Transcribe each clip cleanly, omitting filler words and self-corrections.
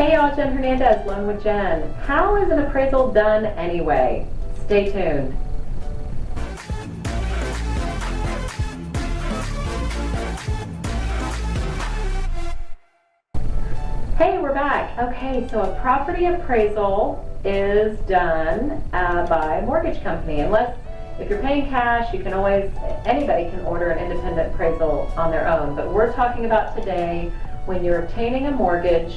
Hey y'all, Jen Hernandez, Loan with Jen. How is an appraisal done anyway? Stay tuned. Hey, we're back. Okay, so a property appraisal is done by a mortgage company. If you're paying cash, anybody can order an independent appraisal on their own. But we're talking about today, when you're obtaining a mortgage,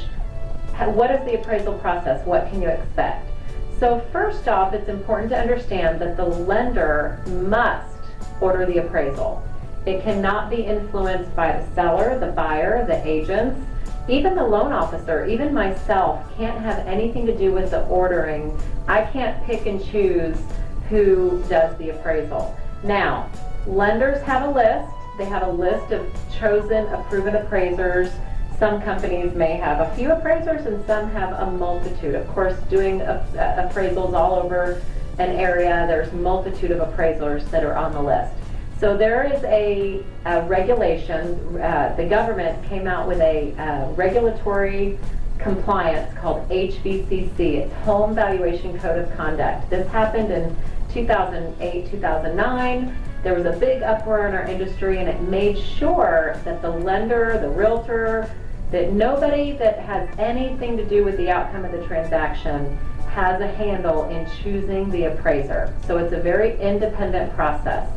what is the appraisal process? What can you expect? So first off, it's important to understand that the lender must order the appraisal. It cannot be influenced by the seller, the buyer, the agents, even the loan officer, even myself can't have anything to do with the ordering. I can't pick and choose who does the appraisal. Now, lenders have a list. They have a list of chosen, proven appraisers. Some companies may have a few appraisers and some have a multitude. Of course, doing appraisals all over an area, there's a multitude of appraisers that are on the list. So there is a regulation. The government came out with a regulatory compliance called HVCC. It's Home Valuation Code of Conduct. This happened in 2008, 2009. There was a big uproar in our industry, and it made sure that the lender, the realtor, that nobody that has anything to do with the outcome of the transaction has a handle in choosing the appraiser. So it's a very independent process.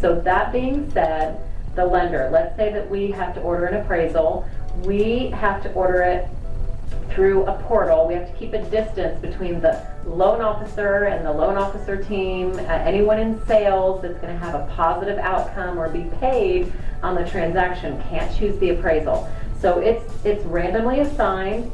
So that being said, the lender, let's say that we have to order an appraisal, we have to order it through a portal. We have to keep a distance between the loan officer and the loan officer team. Anyone in sales that's going to have a positive outcome or be paid on the transaction can't choose the appraisal. So it's randomly assigned.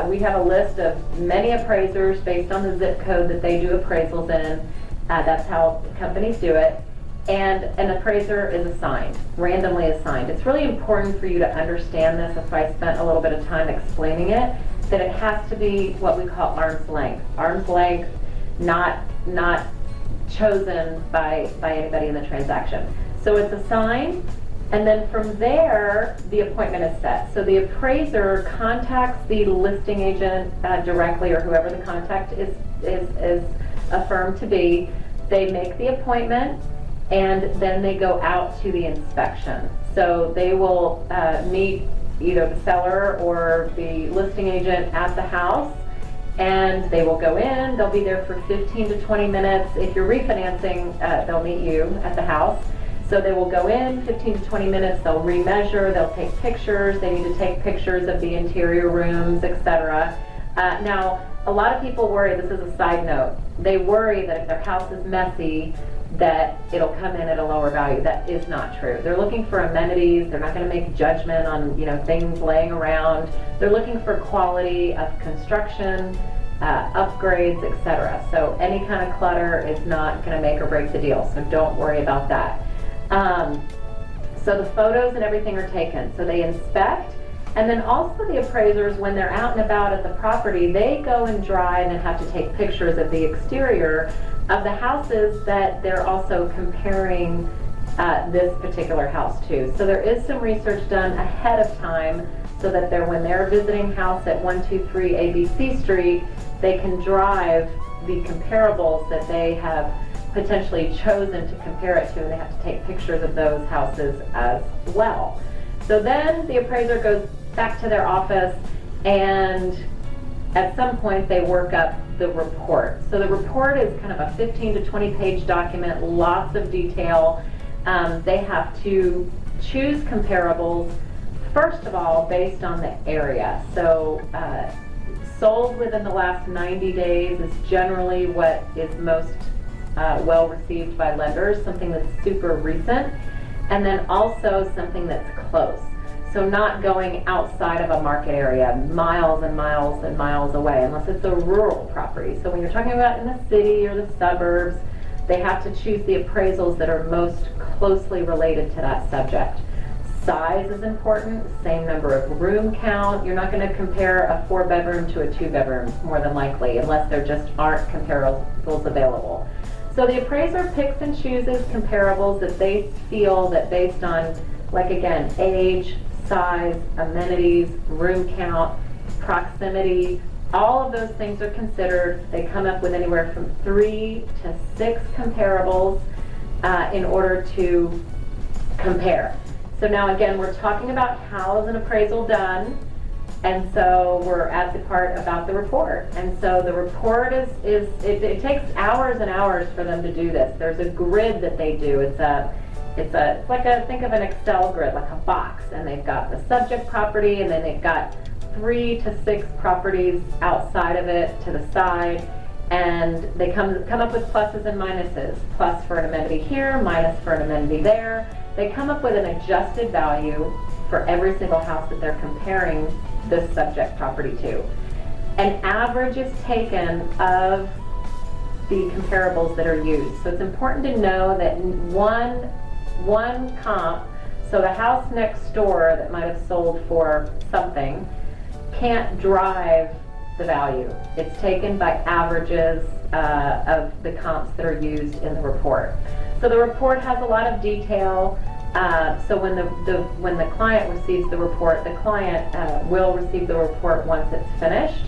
We have a list of many appraisers based on the zip code that they do appraisals in. That's how companies do it. And an appraiser is assigned, randomly assigned. It's really important for you to understand this. That's why I spent a little bit of time explaining it, that it has to be what we call arm's length. Arm's length, not chosen by anybody in the transaction. So it's assigned, and then from there, the appointment is set. So the appraiser contacts the listing agent directly, or whoever the contact is affirmed to be. They make the appointment, and then they go out to the inspection. So they will meet either the seller or the listing agent at the house, and they will go in. They'll be there for 15 to 20 minutes. If you're refinancing, they'll meet you at the house. So they will go in 15 to 20 minutes, they'll remeasure, they'll take pictures, they need to take pictures of the interior rooms, etc. Now, a lot of people worry, this is a side note, they worry that if their house is messy, that it'll come in at a lower value. That is not true. They're looking for amenities. They're not going to make a judgment on things laying around. They're looking for quality of construction, upgrades, etc. So any kind of clutter is not going to make or break the deal. So don't worry about that. So the photos and everything are taken. So they inspect. And then also the appraisers, when they're out and about at the property, they go and drive and have to take pictures of the exterior of the houses that they're also comparing this particular house to. So there is some research done ahead of time so that when they're visiting house at 123 ABC Street, they can drive the comparables that they have potentially chosen to compare it to, and they have to take pictures of those houses as well. So then the appraiser goes back to their office, and at some point they work up the report. So the report is kind of a 15 to 20 page document, lots of detail. They have to choose comparables, first of all, based on the area. So sold within the last 90 days is generally what is most well received by lenders, something that's super recent, and then also something that's close. So not going outside of a market area, miles and miles and miles away, unless it's a rural property. So when you're talking about in the city or the suburbs, they have to choose the appraisals that are most closely related to that subject. Size is important, same number of room count. You're not going to compare a 4-bedroom to a 2-bedroom, more than likely, unless there just aren't comparables available. So the appraiser picks and chooses comparables that they feel that based on, like again, age, size, amenities, room count, proximity, all of those things are considered. They come up with anywhere from 3 to 6 comparables in order to compare. So now again, we're talking about how is an appraisal done, and so we're at the part about the report. And so the report it takes hours and hours for them to do this. There's a grid that they do. It's like think of an Excel grid, like a box, and they've got the subject property, and then they've got 3 to 6 properties outside of it to the side, and they come up with pluses and minuses. Plus for an amenity here, minus for an amenity there. They come up with an adjusted value for every single house that they're comparing this subject property to. An average is taken of the comparables that are used. So it's important to know that one comp, so the house next door that might have sold for something, can't drive the value. It's taken by averages of the comps that are used in the report. So the report has a lot of detail. So when the client receives the report, the client will receive the report once it's finished,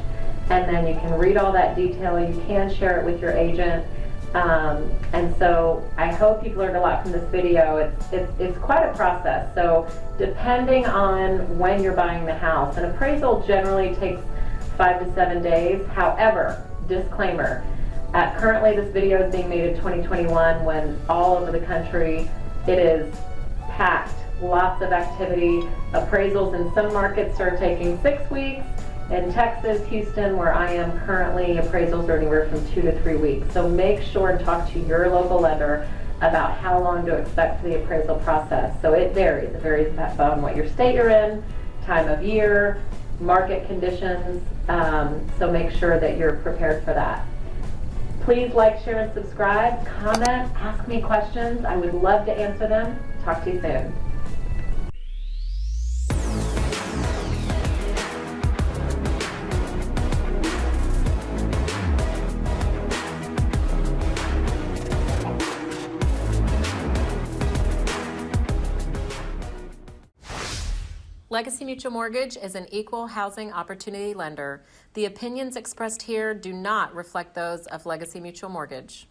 and then you can read all that detail. You can share it with your agent. And so I hope you've learned a lot from this video. It's quite a process. So depending on when you're buying the house, an appraisal generally takes 5 to 7 days. However, disclaimer, currently this video is being made in 2021 when all over the country it is packed, lots of activity. Appraisals in some markets are taking 6 weeks. In Texas, Houston, where I am currently, appraisals are anywhere from 2 to 3 weeks. So make sure and talk to your local lender about how long to expect for the appraisal process. So it varies. It varies on what your state you're in, time of year, market conditions. So make sure that you're prepared for that. Please like, share, and subscribe. Comment, ask me questions. I would love to answer them. Talk to you soon. Legacy Mutual Mortgage is an equal housing opportunity lender. The opinions expressed here do not reflect those of Legacy Mutual Mortgage.